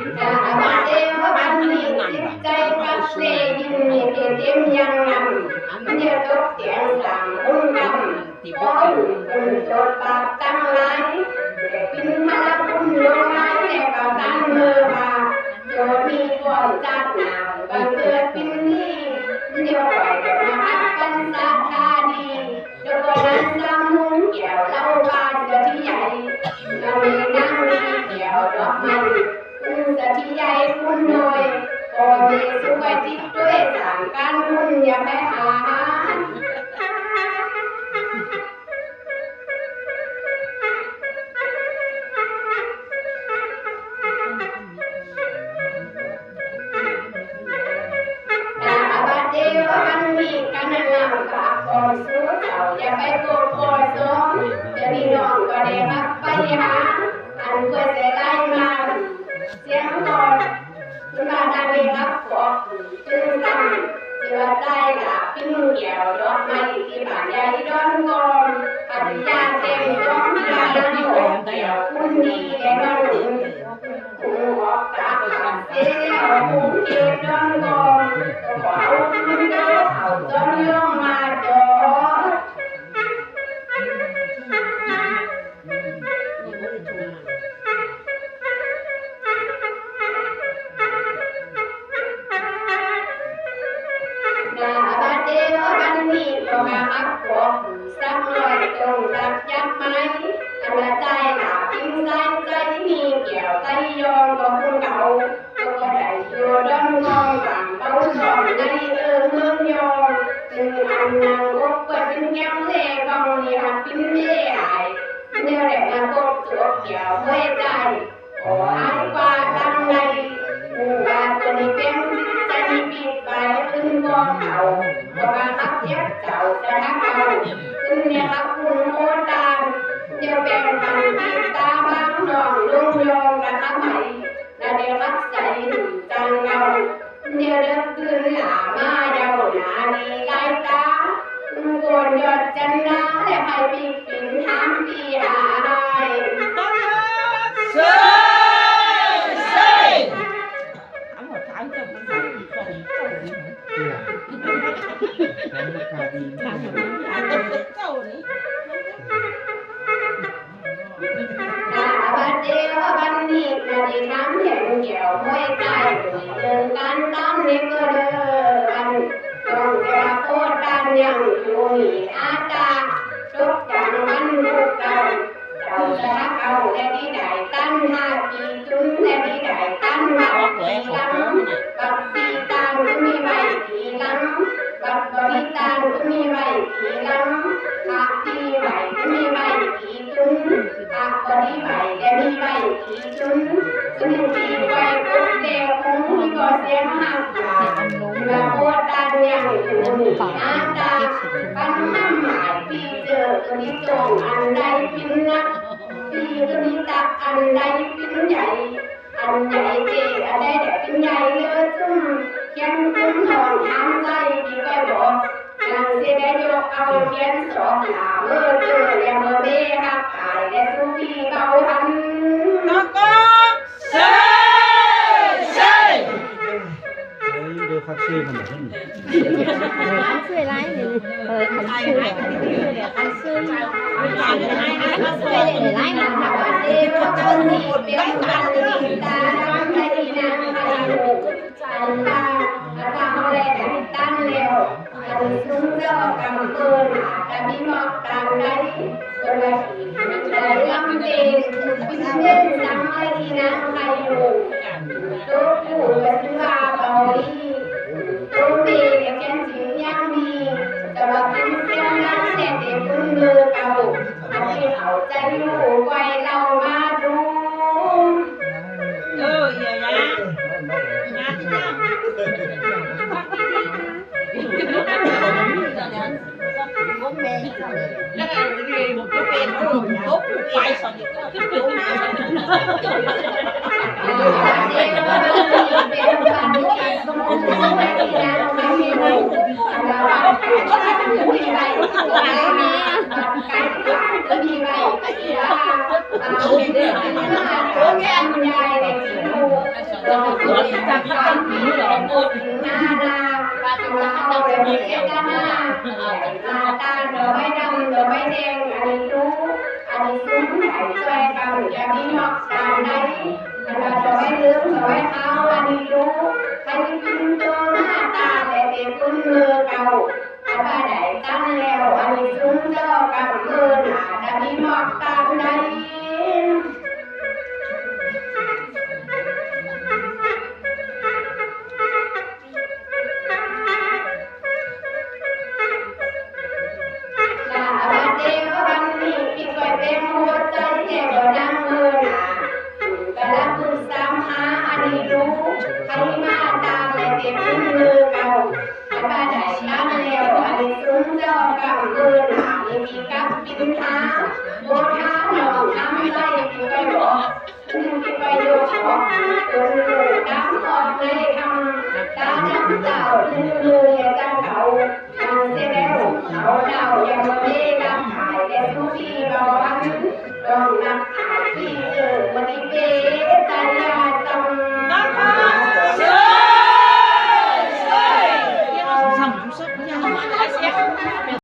อาเดวบันนี้จิตใจกักเสยินมีเต็มยังนำเดี๋ยวตกเตียงสั่งมุ่งกำขออุ่นโจดบาปตั้งหลายปินพลังบุญลงไม้แต่ก็ตั้งมือมาโจดมีความจัดหนาวบังเกิดปินนี้เดี๋ยวปล่อยมาพักกันสักคาดีเดี๋ยวก็นั้นจำมุ้งเกี่ยวเล่าบ้านเดี๋ยวที่ใหญ่เรามีนั่งมีเกี่ยวดอกไม้จะที่ใหญ่คุณโดยโอ้มีสวยจิตด้วยสั่งการคุณอย่าไปหาเดี๋ยวมันมีกันนั่งปากคอสู้เจ้าอย่าไปโกรธโกรธซ้อมจะมีน้องก็ได้รับไปหาอันเพื่อจะไล่มาเสียงก่อนที่มาได้รับขอจึงตั้งเชื่อใจหลับปิ้งเกี่ยวดอกไม้ที่บ้านใหญ่ดอนกอนปฏิญาณเต็มสองยาลังโอกเกี่ยวคุณดีแก่น้องหญิงผู้ออกจากบ้านเสียผู้เกี่ยวดอนกอนเอาคุณเดินเอาจนลงมาจอดเดี๋ยววันนี้ก็มาหักหัวสักหน่อยตรงตักยักไม้อันใจหนาปิ้งใจมีเกี่ยวใจยองก็คุณเก่าก็ได้อยู่ดอนงองหลังเต้าสอนในเมืองยองจึงอันนางกบเปิดเป็นแก้วเล่กองนี่หักปิ้งเล่หายเดี๋ยวแหลมนางกบตัวเกี่ยวไม่ใจขออันกว่าตั้งในว่าตัวนี้เป็นใจปิดไปขึ้นบ่เอาก็มาทักเทียบเจ้าจะทักเอาขึ้นเนี่ยครับคุณโคตามเดี๋ยวแบ่งปันติดตาบางน้องลุงยองกันทักไหมและเดี๋ยวรักใจจังเงาเดี๋ยวเดินขึ้นหน้ามาเยาหน้าดีไล่ตาโกนยอดจันนาและให้ปีปิ่นทำปีหายเซ่เซ่เดี๋ยววันนี้จะได้ทำแห่งเกี่ยวห้วยใจเดินการตั้งนี้ก็เดินต้องจะโคตรดันยังอยู่นี่อาตาทุกอย่างมันลูกเก่าเจ้าจะรักเอาและที่ใดตั้งหาปีจุนและที่ใดตั้งมาปีลังบัดปีตางก็มีใบปีลังบัดบริตางก็มีใบปีลังอาตีใบก็มีใบปีจุนอาบริใบและมีใบปีจุนซึ่งปีใบก็เดียวคงมีก็เสียงหักขาและโคตรดันยังอยู่นี่อาตาปันน้ำหมายปีเจอตัวนี้จงอันใดพินนักปีตัวนี้ตักอันใดพินใหญ่อันใหญ่เจอันใดแต่พินใหญ่เลือจุ่มเขียนคุ้มนอนทำใจดีก็บอกนางเสด็จยกเอาเขียนสองหน้าเมื่อเจอและเมื่อเบ้หักขายและสุขีเบาหันนักก็เซ่เซ่ดูคักซี่มันแบบนี้ช่วยไล่เลยคันช่วยคันช่วยเลยไล่มาค่ะเดี๋ยวจนนี่เป็นกันดีตาใจนางใครอยู่จันตาเขาเลยแต่ตั้งเร็วอันซุ้มเจ้ากำปืนแต่มีหมอกตามไรตัวละขี่เลยลำเด่นพิเศษสังไว้ที่นางใครอยู่ตัวผู้เป็นว่าเบาดีตัวเมียแก่จริงยังดีแต่ว่าเป็นเสี้ยวนั้นแต่เด็กคุณมือเก่าเอาให้เอาใจอยู่ไว้เรามาดูอย่านะที่นั่งก็เป็นแล้วก็เรียนผมก็เป็นก็ไปสอนก็เป็นเดี๋ยวเป็นการดูแลสมองไม่ดีนะไม่มีเลยก็มีอะไรก็มีอะไรก็มีอะไรเอาเด็กๆมาโตแก่คุณยายเด็กสิลูก นานาปาตุลาเอาเลยมีเจตนาตาตาเดอไม่ดำเดอไม่แดงอันนี้รู้อันนี้ซุ้มไข่ช่วยกันจะมีนอกตาในอันนั้นเดอไม่ลืมเดอไม่เท้าอันนี้รู้อันนี้กินตัวหน้าตาแต่เด็กคุ้นมือเก่าอันว่าไหนตั้งแล้วอันนี้ซุ้มเจ้ากับมือหนาจะมีนอกตาในวันนี้พี่ก้อยเป็นหัวใจแก่บ่ดังมือหนากะลังคุณสามหาอันนี้รู้อันนี้มาตามและเก็บมือเก่าอันบ้านไหนตั้งแล้วอันนี้ซุ้มเจ้ากับมือหนานี่มีกับปินท้าโบท้าหนองน้ำไล่พี่ก้อยบอกพี่ก้อยโยกบอกดำออกในคำตาจับเต่าลือเจ้าเขาทางเสียแล้วเขาเต่ายังไม่ได้แต่ทุกที่เราอันต้องนับหาที่เจอวันนี้เป็น